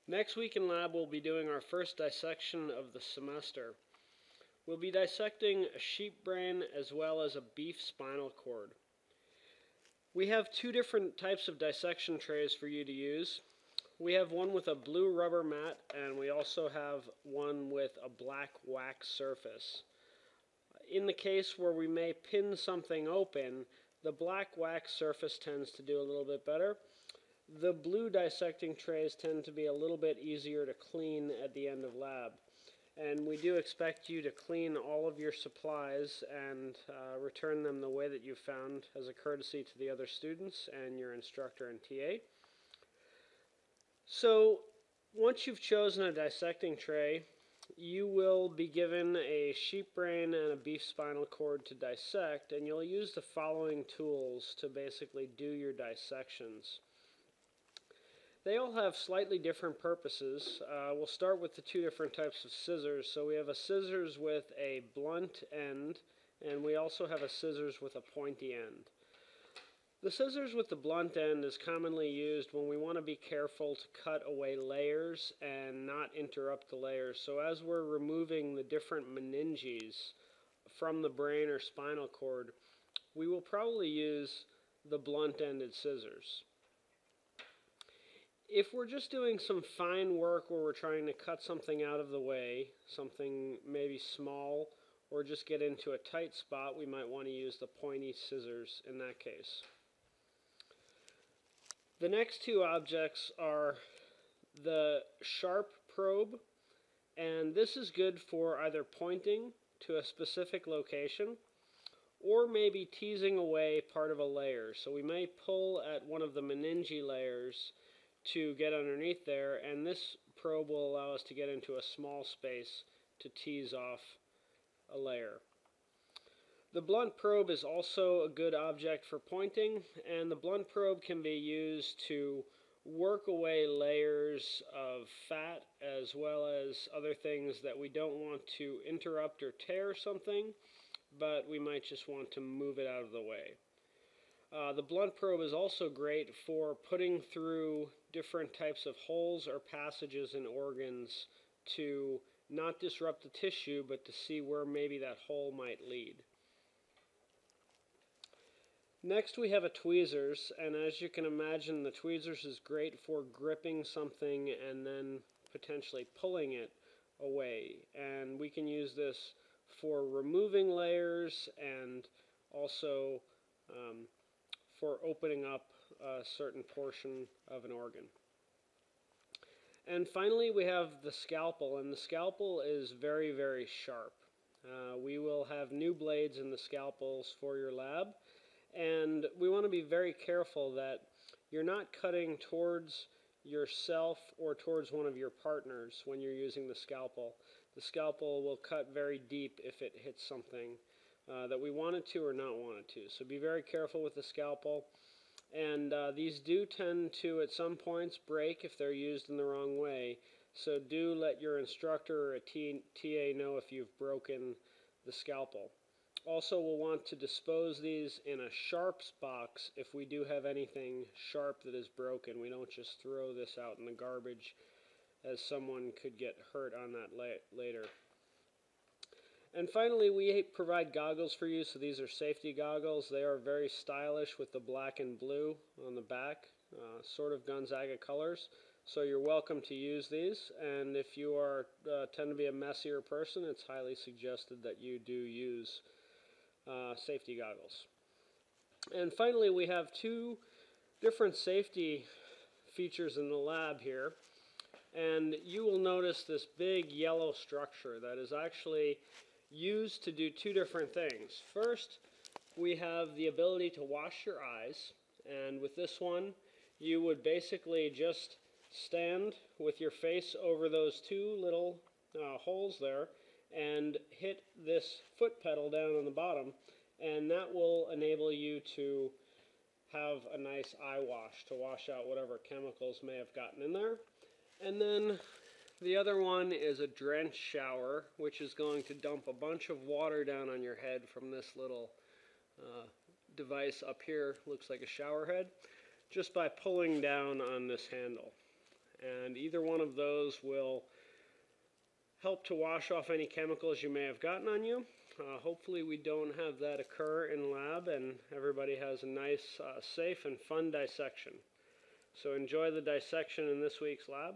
Next week in lab we'll be doing our first dissection of the semester. We'll be dissecting a sheep brain as well as a beef spinal cord. We have two different types of dissection trays for you to use. We have one with a blue rubber mat, and we also have one with a black wax surface. In the case where we may pin something open, the black wax surface tends to do a little bit better. The blue dissecting trays tend to be a little bit easier to clean at the end of lab. And we do expect you to clean all of your supplies and return them the way that you found as a courtesy to the other students and your instructor and TA. So once you've chosen a dissecting tray, you will be given a sheep brain and a beef spinal cord to dissect, and you'll use the following tools to basically do your dissections. They all have slightly different purposes. We'll start with the two different types of scissors. So we have a scissors with a blunt end, and we also have a scissors with a pointy end. The scissors with the blunt end is commonly used when we want to be careful to cut away layers and not interrupt the layers. So as we're removing the different meninges from the brain or spinal cord, we will probably use the blunt-ended scissors. If we're just doing some fine work where we're trying to cut something out of the way, something maybe small, or just get into a tight spot, we might want to use the pointy scissors in that case. The next two objects are the sharp probe, and this is good for either pointing to a specific location or maybe teasing away part of a layer. So we may pull at one of the meninge layers to get underneath there, and this probe will allow us to get into a small space to tease off a layer. The blunt probe is also a good object for pointing, and the blunt probe can be used to work away layers of fat as well as other things that we don't want to interrupt or tear something, but we might just want to move it out of the way. The blunt probe is also great for putting through different types of holes or passages in organs to not disrupt the tissue, but to see where maybe that hole might lead. Next we have a tweezers, and as you can imagine, the tweezers is great for gripping something and then potentially pulling it away. And we can use this for removing layers and also for opening up a certain portion of an organ. And finally we have the scalpel, and the scalpel is very, very sharp. We will have new blades in the scalpels for your lab, and we want to be very careful that you're not cutting towards yourself or towards one of your partners when you're using the scalpel. The scalpel will cut very deep if it hits something that we want it to or not want it to. So be very careful with the scalpel. And these do tend to, at some points, break if they're used in the wrong way. So do let your instructor or a TA know if you've broken the scalpel. Also, we'll want to dispose these in a sharps box if we do have anything sharp that is broken. We don't just throw this out in the garbage, as someone could get hurt on that later. And finally, we provide goggles for you. So these are safety goggles. They are very stylish with the black and blue on the back, sort of Gonzaga colors. So you're welcome to use these. And if you tend to be a messier person, it's highly suggested that you do use safety goggles. And finally, we have two different safety features in the lab here. And you will notice this big yellow structure that is actually used to do two different things. First, we have the ability to wash your eyes, and with this one you would basically just stand with your face over those two little holes there and hit this foot pedal down on the bottom, and that will enable you to have a nice eye wash to wash out whatever chemicals may have gotten in there. And then the other one is a drench shower, which is going to dump a bunch of water down on your head from this little device up here. Looks like a shower head, just by pulling down on this handle. and either one of those will help to wash off any chemicals you may have gotten on you. Hopefully we don't have that occur in lab, and everybody has a nice, safe and fun dissection. So enjoy the dissection in this week's lab.